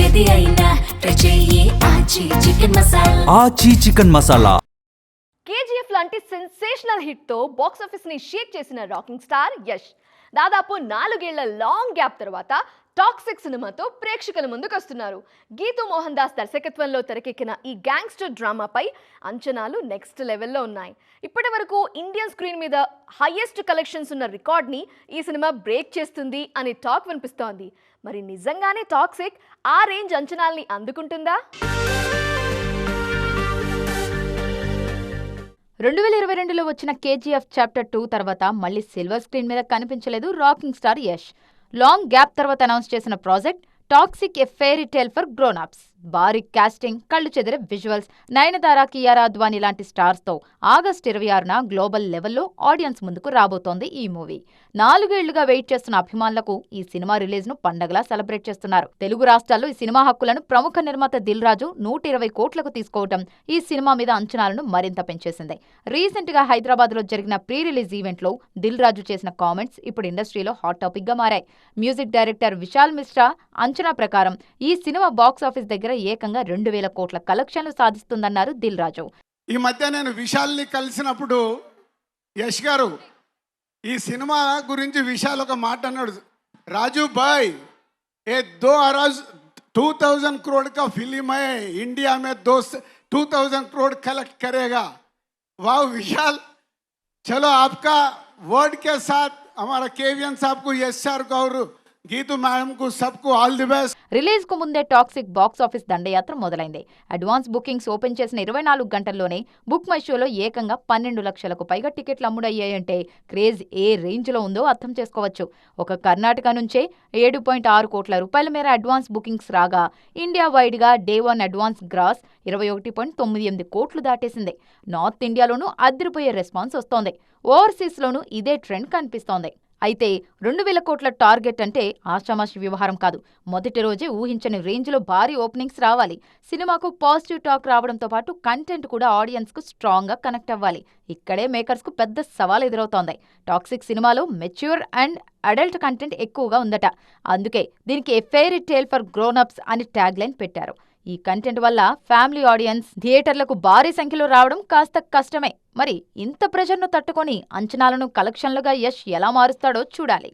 ఏది అయినా ట్రై చెయ్యి ఆచి చికెన్ మసాలా. ఆచి చికెన్ మసాలా. కేజీఎఫ్ లాంటి సెన్సేషనల్ హిట్ తో బాక్స్ ఆఫీస్ ని షేక్ చేసిన రాకింగ్ స్టార్ యష్ దాదాపు 4 ఏళ్ల లాంగ్ గ్యాప్ తర్వాత టాక్సిక్ సినిమాతో ప్రేక్షకుల ముందుకు వస్తున్నారు. గీతూ మోహన్ దాస్ దర్శకత్వంలో తెరకెక్కిన ఈ గ్యాంగ్స్టర్ డ్రామాపై అంచనాలు నెక్స్ట్ లెవెల్లో ఉన్నాయి. ఇప్పటి వరకు ఇండియన్ స్క్రీన్ మీద హైయెస్ట్ కలెక్షన్స్ ఉన్న రికార్డ్ని ఈ సినిమా బ్రేక్ చేస్తుంది అనే టాక్ వినిపిస్తోంది. మరి నిజంగానే టాక్సిక్ ఆ రేంజ్ అంచనాల్ని అందుకుంటుందా? 2022లో వచ్చిన కేజీఎఫ్ చాప్టర్ 2 తర్వాత మళ్ళీ సిల్వర్ స్క్రీన్ మీద కనిపించలేదు rocking star Yash. Long gap తర్వాత అనౌన్స్ చేసిన project toxic a fairy tale for grown ups. భారీ కాస్టింగ్, కళ్ళు చెదిరే విజువల్స్, నయనతార, కియారా అద్వానీ లాంటి స్టార్స్ తో ఆగస్టు 26న గ్లోబల్ లెవెల్లో ఆడియన్స్ ముందుకు రాబోతోంది ఈ మూవీ. 4 ఏళ్లుగా వెయిట్ చేస్తున్న అభిమానులకు ఈ సినిమా రిలీజ్ ను పండగలా సెలబ్రేట్ చేస్తున్నారు. తెలుగు రాష్ట్రాల్లో ఈ సినిమా హక్కులను ప్రముఖ నిర్మాత దిల్ రాజు 120 కోట్లకు తీసుకోవడం ఈ సినిమా మీద అంచనాలను మరింత పెంచేసింది. రీసెంట్ గా హైదరాబాద్ లో జరిగిన ప్రీ రిలీజ్ ఈవెంట్ లో దిల్ రాజు చేసిన కామెంట్స్ ఇప్పుడు ఇండస్ట్రీలో హాట్ టాపిక్ గా మారాయి. మ్యూజిక్ డైరెక్టర్ విశాల్ మిశ్రా అంచనా ప్రకారం ఈ సినిమా బాక్స్ ఆఫీస్ దగ్గర ఏకంగా 2000 కోట్ల కలెక్షన్లు సాధిస్తుందన్నారు దిల్ రాజు. ఈ మధ్య నేను విశాల్ని కలిసినప్పుడు యష్ గారు ఈ సినిమా గురించి విశాల్ ఒక మాట అన్నాడు, రాజు భాయ్ ఏ 2000 करोड़ का फिल्म है, इंडिया में 2000 करोड़ कलेक्ट करेगा. वाह विशाल, चलो आपका वर्ड के साथ हमारा केवीएन साहब को, यश सर को और గీతూ మేడం కు సబ్కు ఆల్ ది బెస్ట్. రిలీజ్ కు ముందే టాక్సిక్ బాక్స్ ఆఫీస్ దండయాత్ర మొదలైంది. అడ్వాన్స్ బుకింగ్స్ ఓపెన్ చేసిన 24 గంటల్లోనే బుక్ మై షోలో ఏకంగా 12 లక్షలకు పైగా టికెట్లు అమ్ముడయ్యాయంటే క్రేజ్ ఏ రేంజ్ లో ఉందో అర్థం చేసుకోవచ్చు. ఒక కర్ణాటక నుంచే 7.6 కోట్ల రూపాయల మేర అడ్వాన్స్ బుకింగ్స్ రాగా ఇండియా వైడ్ గా డే 1 అడ్వాన్స్ గ్రాస్ 21.98 కోట్లు దాటేసింది. నార్త్ ఇండియాలోనూ అదిరిపోయే రెస్పాన్స్ వస్తోంది. ఓవర్సీస్ లోనూ ఇదే ట్రెండ్ కనిపిస్తోంది. అయితే 2000 కోట్ల టార్గెట్ అంటే ఆషామాషి వ్యవహారం కాదు. మొదటి రోజే ఊహించని రేంజ్లో భారీ ఓపెనింగ్స్ రావాలి. సినిమాకు పాజిటివ్ టాక్ రావడంతో పాటు కంటెంట్ కూడా ఆడియన్స్ కు స్ట్రాంగ్ గా కనెక్ట్ అవ్వాలి. ఇక్కడే మేకర్స్ కు పెద్ద సవాల్ ఎదురవుతోంది. టాక్సిక్ సినిమాలో మెచ్యూర్ అండ్ అడల్ట్ కంటెంట్ ఎక్కువగా ఉందట. అందుకే దీనికి a fairy tale for grown ups అని ట్యాగ్ లైన్ పెట్టారు. ఈ కంటెంట్ వల్ల ఫ్యామిలీ ఆడియన్స్ థియేటర్లకు భారీ సంఖ్యలో రావడం కాస్త కష్టమే. మరి ఇంత ప్రెషర్ను తట్టుకొని అంచనాలను కలెక్షన్లుగా యష్ ఎలా మారుస్తాడో చూడాలి.